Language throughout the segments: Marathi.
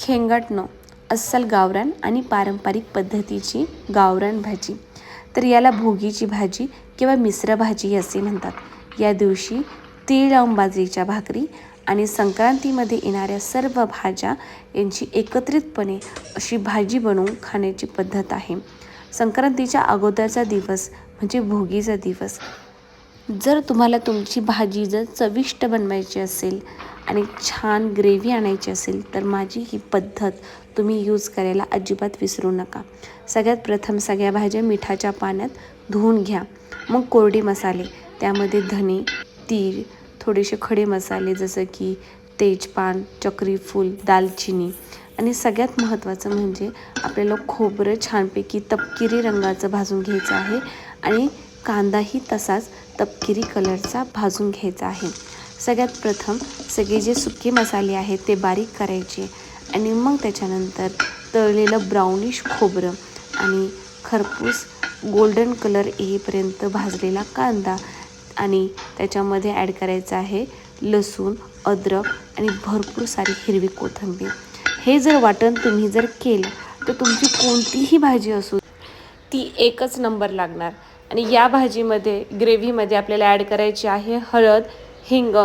खेंगाटणं अस्सल गावरान आणि पारंपरिक पद्धतीची गावरान भाजी. तर याला भोगीची भाजी किंवा मिश्र भाजी असे म्हणतात. या दिवशी तीळ लावून बाजरीच्या भाकरी आणि संक्रांतीमध्ये येणाऱ्या सर्व भाज्या यांची एकत्रितपणे अशी भाजी बनवून खाण्याची पद्धत आहे. संक्रांतीच्या अगोदरचा दिवस म्हणजे भोगीचा दिवस. जर तुम्हाला तुमची भाजी जर चविष्ट बनवायची असेल आणि छान ग्रेव्ही आणायची असेल तर माझी ही पद्धत तुम्ही यूज करायला अजिबात विसरू नका. सगळ्यात प्रथम सगळ्या भाज्या मिठाच्या पाण्यात धुवून घ्या. मग कोरडे मसाले, त्यामध्ये धने, तीळ, थोडेसे खडे मसाले जसं की तेजपान, चक्रीफूल, दालचिनी आणि सगळ्यात महत्त्वाचं म्हणजे आपल्याला खोबरं छानपैकी तपकिरी रंगाचं भाजून घ्यायचं आहे आणि कांदाही तसाच तपकिरी कलरचा भाजून घ्यायचा आहे. सगळ्यात प्रथम सगळे जे सुके मसाले आहेत ते बारीक करायचे आणि मग त्याच्यानंतर तळलेलं ब्राउनिश खोबरं आणि खरपूस गोल्डन कलर येईपर्यंत भाजलेला कांदा आणि त्याच्यामध्ये ॲड करायचं आहे लसूण, अद्रक आणि भरपूर सारी हिरवी कोथिंबीर. हे जर वाटण तुम्ही जर केलं तर तुमची कोणतीही भाजी असो ती एकच नंबर लागणार. आणि या भाजीमध्ये ग्रेव्हीमध्ये आपल्याला ॲड करायची आहे हळद, हिंग,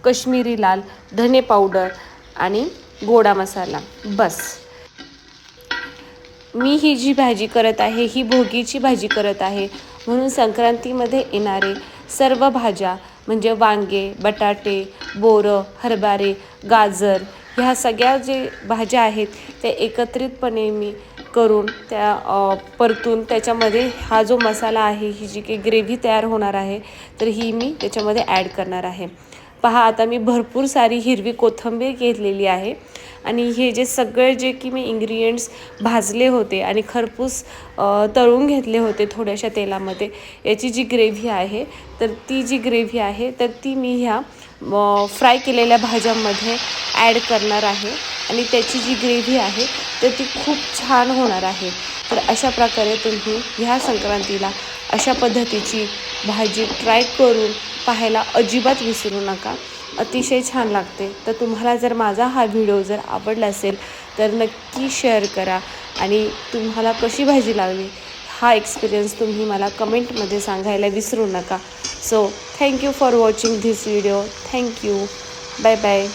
कश्मीरी लाल, धने पावडर आणि गोडा मसाला. बस. मी ही जी भाजी करत आहे ही भोगीची भाजी करत आहे म्हणून संक्रांतीमध्ये येणारे सर्व भाज्या म्हणजे वांगे, बटाटे, बोरं, हरभरे, गाजर ह्या सगळ्या जे भाज्या आहेत त्या एकत्रितपणे मी करून त्या परतून त्याच्यामध्ये हा जो मसाला आहे, ही जी काही ग्रेव्ही तयार होणार आहे तर ही मी त्याच्यामध्ये ॲड करणार आहे. पहा, आता मी भरपूर सारी हिरवी कोथिंबीर घेतलेली आहे आणि हे जे सगळे जे की मी इन्ग्रिडियंट्स भाजले होते आणि खरपूस तळून घेतले होते थोड्याशा तेलामध्ये, याची जी ग्रेव्ही आहे तर ती जी ग्रेव्ही आहे तर ती मी ह्या फ्राय केलेल्या भाज्यांमध्ये ॲड करणार आहे आणि त्याची जी ग्रेव्ही आहे तर ती खूप छान होणार आहे. तर अशा प्रकारे तुम्ही ह्या संक्रांतीला अशा पद्धतीची भाजी ट्राय करून पाहायला अजिबात विसरू नका. अतिशय छान लागते. तर तुम्हाला जर माझा हा व्हिडिओ जर आवडला असेल तर नक्की शेअर करा आणि तुम्हाला कशी भाजी लागली हा एक्सपिरियन्स तुम्ही मला कमेंटमध्ये सांगायला विसरू नका. So thank you for watching this video. Thank you. Bye bye.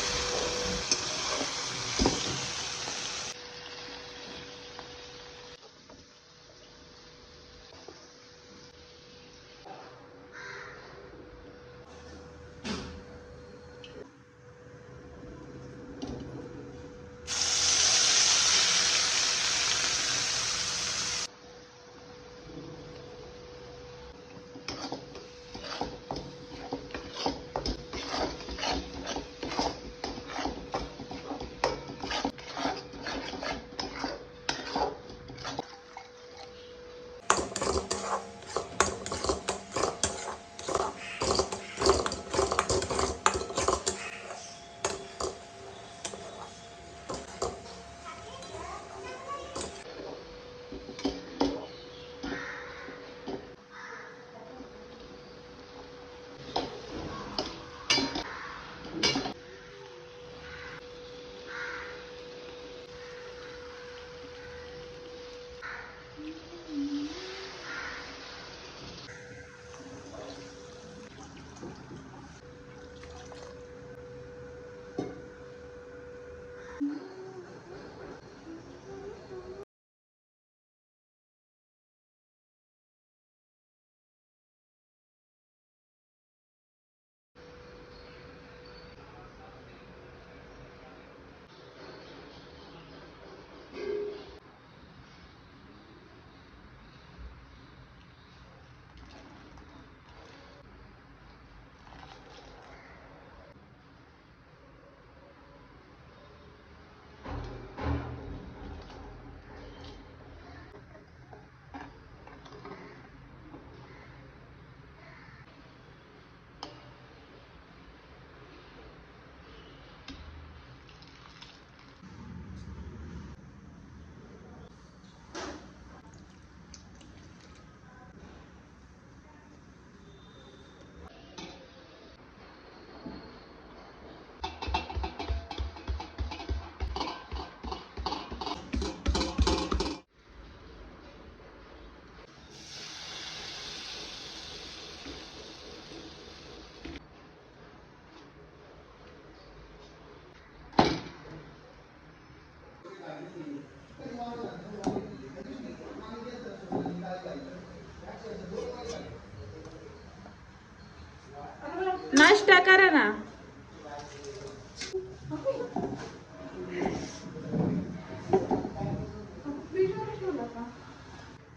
नाश्ता करा ना.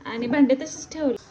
आणि भांडे तसेच ठेवले.